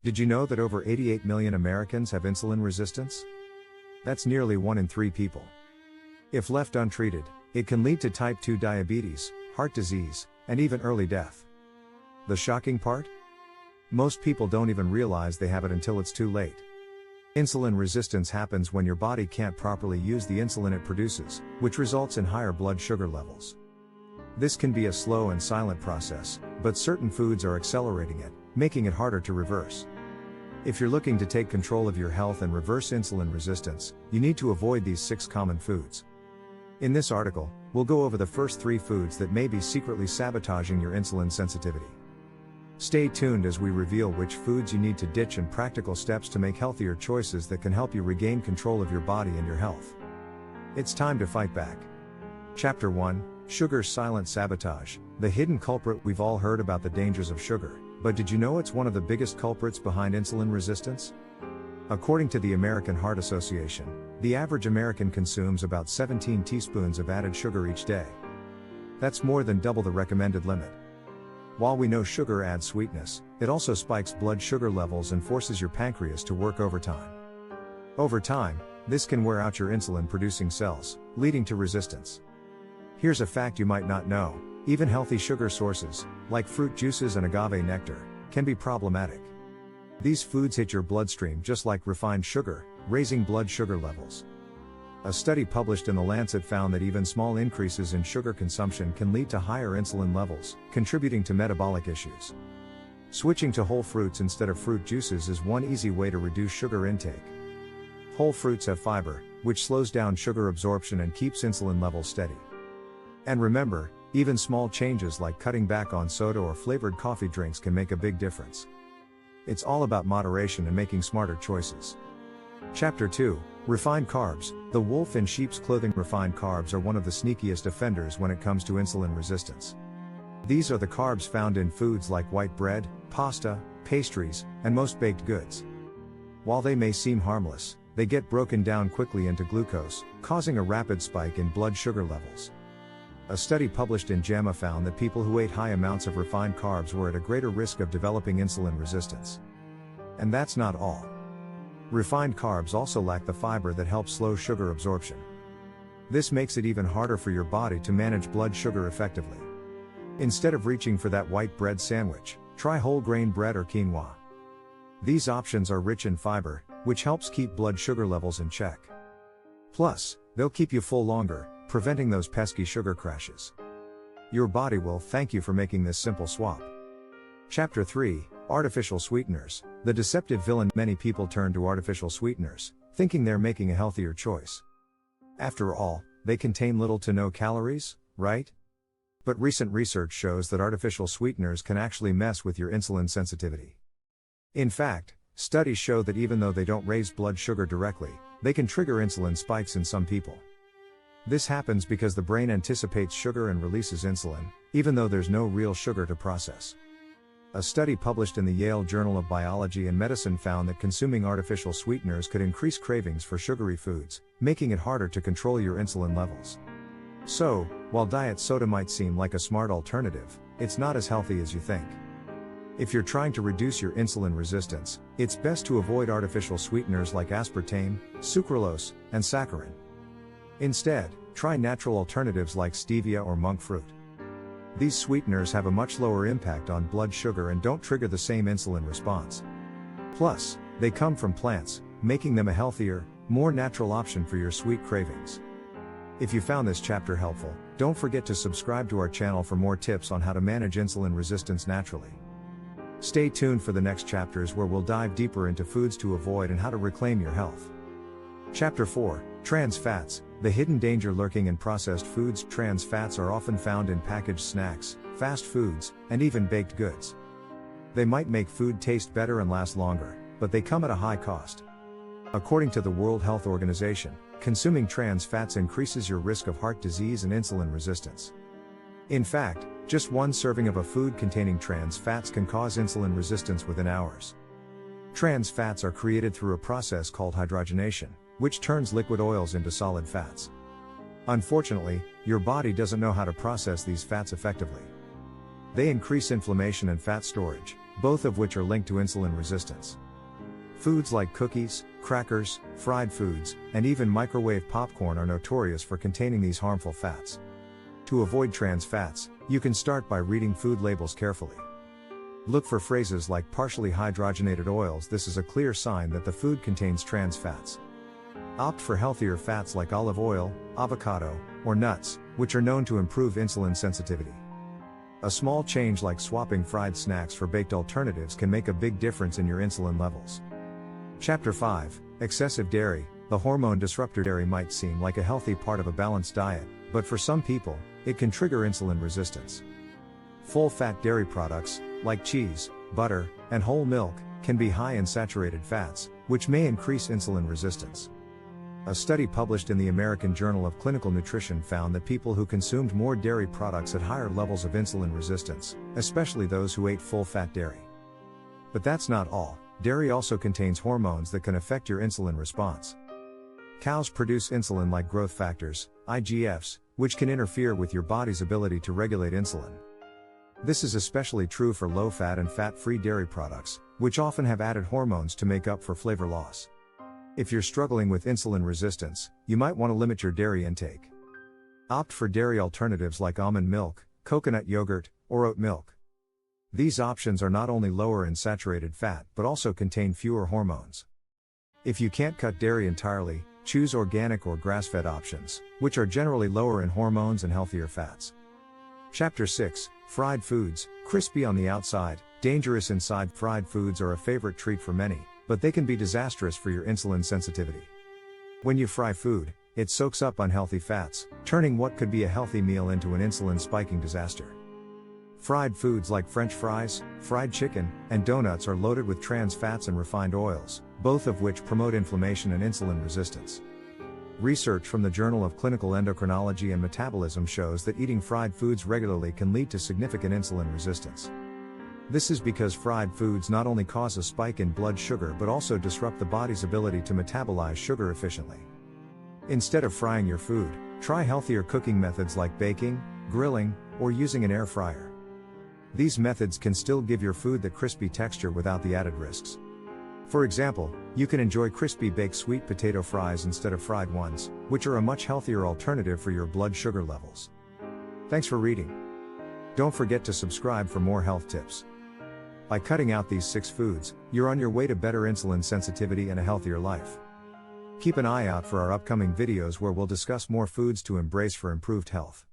Did you know that over 88 million Americans have insulin resistance? That's nearly 1 in 3 people. If left untreated, it can lead to type 2 diabetes, heart disease, and even early death. The shocking part? Most people don't even realize they have it until it's too late. Insulin resistance happens when your body can't properly use the insulin it produces, which results in higher blood sugar levels. This can be a slow and silent process, but certain foods are accelerating it, making it harder to reverse. If you're looking to take control of your health and reverse insulin resistance, you need to avoid these 6 common foods. In this article, we'll go over the first 3 foods that may be secretly sabotaging your insulin sensitivity. Stay tuned as we reveal which foods you need to ditch and practical steps to make healthier choices that can help you regain control of your body and your health. It's time to fight back. Chapter 1: Sugar's Silent Sabotage, the hidden culprit. We've all heard about the dangers of sugar, but did you know it's one of the biggest culprits behind insulin resistance? According to the American Heart Association, the average American consumes about 17 teaspoons of added sugar each day. That's more than double the recommended limit. While we know sugar adds sweetness, it also spikes blood sugar levels and forces your pancreas to work overtime. Over time, this can wear out your insulin-producing cells, leading to resistance. Here's a fact you might not know: even healthy sugar sources, like fruit juices and agave nectar, can be problematic. These foods hit your bloodstream just like refined sugar, raising blood sugar levels. A study published in The Lancet found that even small increases in sugar consumption can lead to higher insulin levels, contributing to metabolic issues. Switching to whole fruits instead of fruit juices is one easy way to reduce sugar intake. Whole fruits have fiber, which slows down sugar absorption and keeps insulin levels steady. And remember, even small changes like cutting back on soda or flavored coffee drinks can make a big difference. It's all about moderation and making smarter choices. Chapter 2: Refined Carbs, the wolf in sheep's clothing. Refined carbs are one of the sneakiest offenders when it comes to insulin resistance. These are the carbs found in foods like white bread, pasta, pastries, and most baked goods. While they may seem harmless, they get broken down quickly into glucose, causing a rapid spike in blood sugar levels. A study published in JAMA found that people who ate high amounts of refined carbs were at a greater risk of developing insulin resistance. And that's not all. Refined carbs also lack the fiber that helps slow sugar absorption. This makes it even harder for your body to manage blood sugar effectively. Instead of reaching for that white bread sandwich, try whole grain bread or quinoa. These options are rich in fiber, which helps keep blood sugar levels in check. Plus, they'll keep you full longer, preventing those pesky sugar crashes. Your body will thank you for making this simple swap. Chapter 3: Artificial Sweeteners, the deceptive villain. Many people turn to artificial sweeteners, thinking they're making a healthier choice. After all, they contain little to no calories, right? But recent research shows that artificial sweeteners can actually mess with your insulin sensitivity. In fact, studies show that even though they don't raise blood sugar directly, they can trigger insulin spikes in some people. This happens because the brain anticipates sugar and releases insulin, even though there's no real sugar to process. A study published in the Yale Journal of Biology and Medicine found that consuming artificial sweeteners could increase cravings for sugary foods, making it harder to control your insulin levels. So, while diet soda might seem like a smart alternative, it's not as healthy as you think. If you're trying to reduce your insulin resistance, it's best to avoid artificial sweeteners like aspartame, sucralose, and saccharin. Instead, try natural alternatives like stevia or monk fruit. These sweeteners have a much lower impact on blood sugar and don't trigger the same insulin response. Plus, they come from plants, making them a healthier, more natural option for your sweet cravings. If you found this chapter helpful, don't forget to subscribe to our channel for more tips on how to manage insulin resistance naturally. Stay tuned for the next chapters where we'll dive deeper into foods to avoid and how to reclaim your health. Chapter 4: Trans Fats, the hidden danger lurking in processed foods. Trans fats are often found in packaged snacks, fast foods, and even baked goods. They might make food taste better and last longer, but they come at a high cost. According to the World Health Organization, consuming trans fats increases your risk of heart disease and insulin resistance. In fact, just one serving of a food containing trans fats can cause insulin resistance within hours. Trans fats are created through a process called hydrogenation, which turns liquid oils into solid fats. Unfortunately, your body doesn't know how to process these fats effectively. They increase inflammation and fat storage, both of which are linked to insulin resistance. Foods like cookies, crackers, fried foods, and even microwave popcorn are notorious for containing these harmful fats. To avoid trans fats, you can start by reading food labels carefully. Look for phrases like partially hydrogenated oils. This is a clear sign that the food contains trans fats. Opt for healthier fats like olive oil, avocado, or nuts, which are known to improve insulin sensitivity. A small change like swapping fried snacks for baked alternatives can make a big difference in your insulin levels. Chapter 5: Excessive dairy. The hormone disruptor. Dairy might seem like a healthy part of a balanced diet, but for some people, it can trigger insulin resistance. Full-fat dairy products, like cheese, butter, and whole milk, can be high in saturated fats, which may increase insulin resistance. A study published in the American Journal of Clinical Nutrition found that people who consumed more dairy products had higher levels of insulin resistance, especially those who ate full-fat dairy. But that's not all. Dairy also contains hormones that can affect your insulin response. Cows produce insulin like growth factors, IGFs, which can interfere with your body's ability to regulate insulin. This is especially true for low-fat and fat-free dairy products, which often have added hormones to make up for flavor loss. If you're struggling with insulin resistance, you might want to limit your dairy intake. Opt for dairy alternatives like almond milk, coconut yogurt, or oat milk. These options are not only lower in saturated fat but also contain fewer hormones. If you can't cut dairy entirely, choose organic or grass-fed options, which are generally lower in hormones and healthier fats. Chapter 6: Fried foods. Crispy on the outside, dangerous inside. Fried foods are a favorite treat for many, but they can be disastrous for your insulin sensitivity. When you fry food, it soaks up unhealthy fats, turning what could be a healthy meal into an insulin-spiking disaster. Fried foods like French fries, fried chicken, and donuts are loaded with trans fats and refined oils, both of which promote inflammation and insulin resistance. Research from the Journal of Clinical Endocrinology and Metabolism shows that eating fried foods regularly can lead to significant insulin resistance. This is because fried foods not only cause a spike in blood sugar but also disrupt the body's ability to metabolize sugar efficiently. Instead of frying your food, try healthier cooking methods like baking, grilling, or using an air fryer. These methods can still give your food the crispy texture without the added risks. For example, you can enjoy crispy baked sweet potato fries instead of fried ones, which are a much healthier alternative for your blood sugar levels. Thanks for reading. Don't forget to subscribe for more health tips. By cutting out these 6 foods, you're on your way to better insulin sensitivity and a healthier life. Keep an eye out for our upcoming videos where we'll discuss more foods to embrace for improved health.